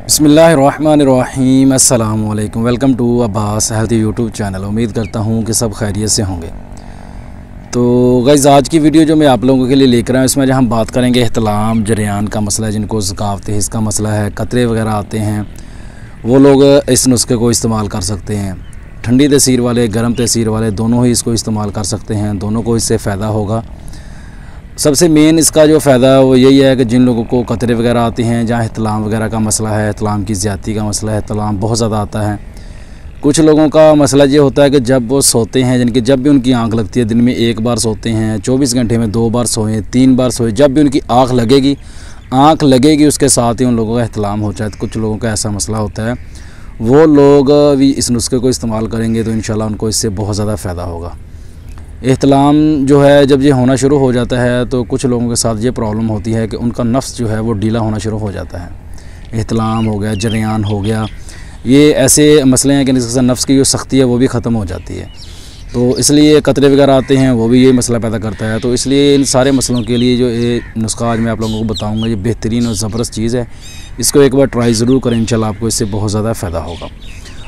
बिस्मिल्लाहिर्रहमानिर्रहीम अस्सलाम वालेकुम। Welcome to Abbas healthy YouTube channel. उम्मीद करता हूँ कि सब खैरियत से होंगे। तो गाइज़, आज की वीडियो जो मैं आप लोगों के लिए लेकर आया हूँ, इसमें जो हम बात करेंगे एहतलाम जरियान का मसला है, जिनको ज़कावत हिस्स का मसला है, कतरे वगैरह आते हैं, वो लोग इस नुस्खे को इस्तेमाल कर सकते हैं। ठंडी तसीर वाले, गर्म तसीर वाले दोनों ही इसको इस्तेमाल कर सकते हैं, दोनों को इससे फ़ायदा होगा। सबसे मेन इसका जो फ़ायदा है वो यही है कि जिन लोगों को कतरे वगैरह आते हैं, जहाँ एहतलाम वगैरह का मसला है, एहतलाम की ज़्यादती का मसला है, एहतलाम बहुत ज़्यादा आता है। कुछ लोगों का मसला ये होता है कि जब वो सोते हैं, जिनकी जब भी उनकी आंख लगती है, दिन में एक बार सोते हैं, 24 घंटे में 2 बार सोएं, 3 बार सोएं, जब भी उनकी आँख लगेगी उसके साथ ही उन लोगों का एहतलाम हो जाए। कुछ लोगों का ऐसा मसला होता है, वो लोग भी इस नुस्खे को इस्तेमाल करेंगे तो इंशाल्लाह उनको इससे बहुत ज़्यादा फ़ायदा होगा। एहतलाम जो है जब ये होना शुरू हो जाता है तो कुछ लोगों के साथ ये प्रॉब्लम होती है कि उनका नफ्स जो है वो ढीला होना शुरू हो जाता है। एहतलाम हो गया, जरियान हो गया, ये ऐसे मसले हैं कि जिससे नफ्स की जो सख्ती है वो भी ख़त्म हो जाती है। तो इसलिए कतरे वगैरह आते हैं, वो भी ये मसला पैदा करता है। तो इसलिए इन सारे मसलों के लिए जो ये नुस्खा आज मैं आप लोगों को बताऊँगा, ये बेहतरीन और ज़बरदस्त चीज़ है। इसको एक बार ट्राई ज़रूर करें, इंशाल्लाह आपको इससे बहुत ज़्यादा फ़ायदा होगा।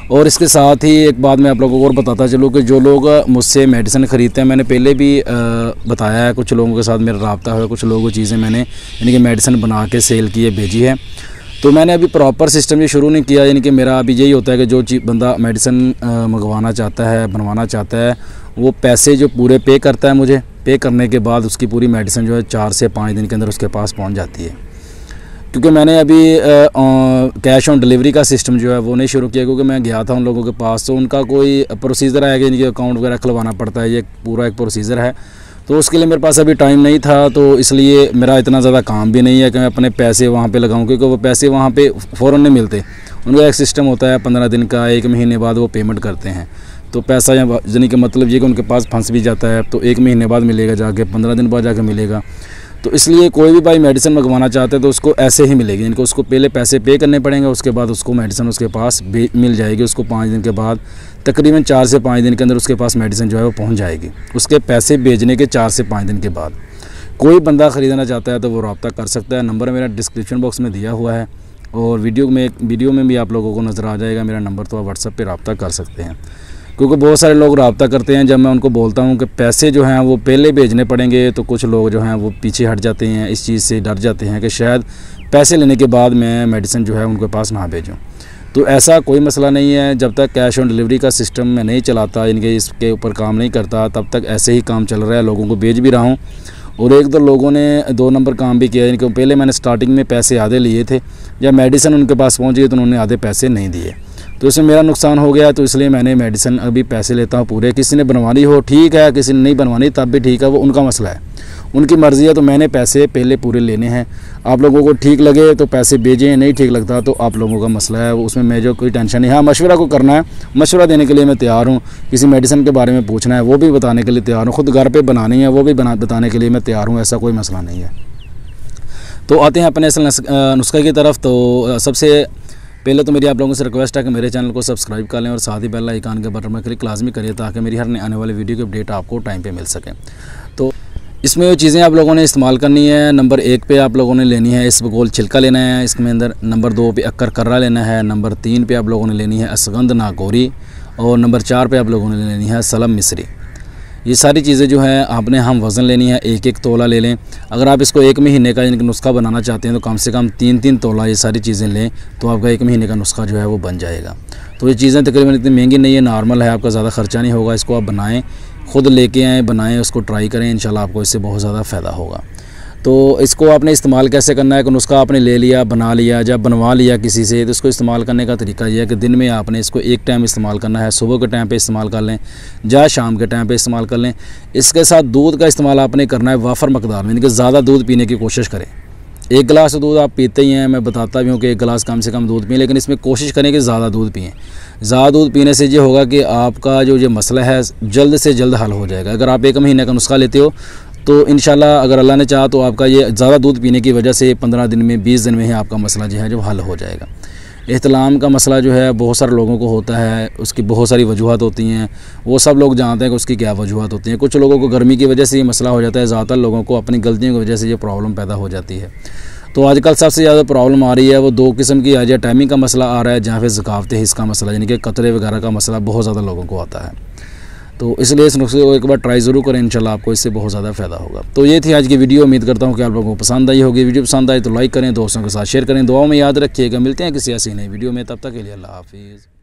और इसके साथ ही एक बात मैं आप लोगों को और बताता चलूँ कि जो लोग मुझसे मेडिसिन ख़रीदते हैं, मैंने पहले भी बताया है, कुछ लोगों के साथ मेरा रब्ता है, कुछ लोगों को चीज़ें मैंने यानी कि मेडिसिन बना के सेल की है, भेजी है। तो मैंने अभी प्रॉपर सिस्टम ये शुरू नहीं किया, यानी कि मेरा अभी यही होता है कि जो बंदा मेडिसिन मंगवाना चाहता है, बनवाना चाहता है, वो पैसे जो पूरे पे करता है, मुझे पे करने के बाद उसकी पूरी मेडिसिन जो है 4 से 5 दिन के अंदर उसके पास पहुँच जाती है। क्योंकि मैंने अभी कैश ऑन डिलीवरी का सिस्टम जो है वो नहीं शुरू किया, क्योंकि मैं गया था उन लोगों के पास, तो उनका कोई प्रोसीजर है कि इनके अकाउंट वगैरह खुलवाना पड़ता है, ये पूरा एक प्रोसीजर है। तो उसके लिए मेरे पास अभी टाइम नहीं था, तो इसलिए मेरा इतना ज़्यादा काम भी नहीं है कि मैं अपने पैसे वहाँ पे लगाऊं, क्योंकि वो पैसे वहाँ पे फ़ौरन नहीं मिलते। उनका एक सिस्टम होता है 15 दिन का, 1 महीने बाद वो पेमेंट करते हैं। तो पैसा यानी कि मतलब ये कि उनके पास फंस भी जाता है, तो 1 महीने बाद मिलेगा जाके, 15 दिन बाद जाके मिलेगा। तो इसलिए कोई भी भाई मेडिसिन मंगवाना चाहते हैं तो उसको ऐसे ही मिलेगी, इनको उसको पहले पैसे पे करने पड़ेंगे, उसके बाद उसको मेडिसिन उसके पास मिल जाएगी। उसको 5 दिन के बाद, तकरीबन 4 से 5 दिन के अंदर उसके पास मेडिसिन जो है वो पहुंच जाएगी, उसके पैसे भेजने के 4 से 5 दिन के बाद। कोई बंदा ख़रीदना चाहता है तो वो रब्ता कर सकता है। नंबर मेरा डिस्क्रिप्शन बॉक्स में दिया हुआ है और वीडियो में भी आप लोगों को नज़र आ जाएगा मेरा नंबर, तो आप व्हाट्सएप पर रब्ता कर सकते हैं। क्योंकि बहुत सारे लोग रब्ता करते हैं, जब मैं उनको बोलता हूं कि पैसे जो हैं वो पहले भेजने पड़ेंगे, तो कुछ लोग जो हैं वो पीछे हट जाते हैं, इस चीज़ से डर जाते हैं कि शायद पैसे लेने के बाद मैं मेडिसिन जो है उनके पास ना भेजूं। तो ऐसा कोई मसला नहीं है। जब तक कैश ऑन डिलीवरी का सिस्टम मैं नहीं चलाता, इनके इसके ऊपर काम नहीं करता, तब तक ऐसे ही काम चल रहा है, लोगों को भेज भी रहा हूँ। और 1-2 लोगों ने 2 नंबर काम भी किया, इनके पहले मैंने स्टार्टिंग में पैसे आधे लिए थे, जब मेडिसिन उनके पास पहुँच गई तो उन्होंने आधे पैसे नहीं दिए, तो इसमें मेरा नुकसान हो गया। तो इसलिए मैंने मेडिसिन अभी पैसे लेता हूँ पूरे। किसी ने बनवानी हो ठीक है, किसी ने नहीं बनवानी तब भी ठीक है, वो उनका मसला है, उनकी मर्ज़ी है। तो मैंने पैसे पहले पूरे लेने हैं। आप लोगों को ठीक लगे तो पैसे भेजें, नहीं ठीक लगता तो आप लोगों का मसला है, उसमें मुझे कोई टेंशन नहीं है। हाँ, मशवरा को करना है, मशवरा देने के लिए मैं तैयार हूँ। किसी मेडिसिन के बारे में पूछना है वो भी बताने के लिए तैयार हूँ, ख़ुद घर पर बनानी है वो भी बताने के लिए मैं तैयार हूँ, ऐसा कोई मसला नहीं है। तो आते हैं अपने असल नुस्खे की तरफ। तो सबसे पहले तो मेरी आप लोगों से रिक्वेस्ट है कि मेरे चैनल को सब्सक्राइब कर लें और साथ ही बेल आइकन के बटन में क्लिक लाजमी करिए, ताकि मेरी हर आने वाली वीडियो की अपडेट आपको टाइम पे मिल सके। तो इसमें जो चीज़ें आप लोगों ने इस्तेमाल करनी है, नंबर 1 पे आप लोगों ने लेनी है इसबगोल छिलका लेना है इसके अंदर, नंबर 2 पे अक्कर कर्रा लेना है, नंबर 3 पे आप लोगों ने लेनी है असगंध नागौरी, और नंबर 4 पे आप लोगों ने लेनी है सलम मिस्री। ये सारी चीज़ें जो हैं आपने हम वज़न लेनी है, 1-1 तोला ले लें। अगर आप इसको 1 महीने का यानी कि नुस्खा बनाना चाहते हैं तो कम से कम 3-3 तोला ये सारी चीज़ें लें, तो आपका 1 महीने का नुस्खा जो है वो बन जाएगा। तो ये चीज़ें तकरीबन इतनी महंगी नहीं है, नॉर्मल है, आपका ज़्यादा ख़र्चा नहीं होगा। इसको आप बनाएं, ख़ुद लेके आएँ, बनाएं, उसको ट्राई करें, इंशाल्लाह आपको इससे बहुत ज़्यादा फ़ायदा होगा। तो इसको आपने इस्तेमाल कैसे करना है कि नुस्खा आपने ले लिया, बना लिया, जब बनवा लिया किसी से, तो इसको इस्तेमाल करने का तरीका यह है कि दिन में आपने इसको एक टाइम इस्तेमाल करना है, सुबह के टाइम पे इस्तेमाल कर लें, या शाम के टाइम पे इस्तेमाल कर लें। इसके साथ दूध का इस्तेमाल आपने करना है वाफर मकदार में, यानी कि ज़्यादा दूध पीने की कोशिश करें। 1 गिलास दूध आप पीते ही हैं, मैं बताता भी हूँ कि 1 गिलास कम से कम दूध पिएं, लेकिन इसमें कोशिश करें कि ज़्यादा दूध पिएँ। ज़्यादा दूध पीने से ये होगा कि आपका जो ये मसला है जल्द से जल्द हल हो जाएगा। अगर आप 1 महीने का नुस्खा लेते हो तो इंशाल्लाह अगर अल्लाह ने चाहा तो आपका ये ज़्यादा दूध पीने की वजह से 15 दिन में, 20 दिन में ही आपका मसला जो है जो हल हो जाएगा। एहतलाम का मसला जो है बहुत सारे लोगों को होता है, उसकी बहुत सारी वजूहत होती हैं, वो सब लोग जानते हैं कि उसकी क्या वजूहत होती हैं। कुछ लोगों को गर्मी की वजह से ये मसला हो जाता है, ज़्यादातर लोगों को अपनी गलतियों की वजह से ये प्रॉब्लम पैदा हो जाती है। तो आजकल सबसे ज़्यादा प्रॉब्लम आ रही है वो दो किस्म की, या टाइमिंग का मसला आ रहा है, जहाँ पे ज़कावत हिस्स का मसला, यानी कि कतरे वगैरह का मसला बहुत ज़्यादा लोगों को आता है। तो इसलिए इस नुस्खे को एक बार ट्राई ज़रूर करें, इंशाल्लाह आपको इससे बहुत ज़्यादा फ़ायदा होगा। तो ये थी आज की वीडियो, उम्मीद करता हूँ कि आप लोगों को पसंद आई होगी। वीडियो पसंद आए तो लाइक करें, दोस्तों के साथ शेयर करें, दुआओं में याद रखिएगा। मिलते हैं किसी ऐसी नई वीडियो में, तब तक के लिए अल्लाह हाफिज़।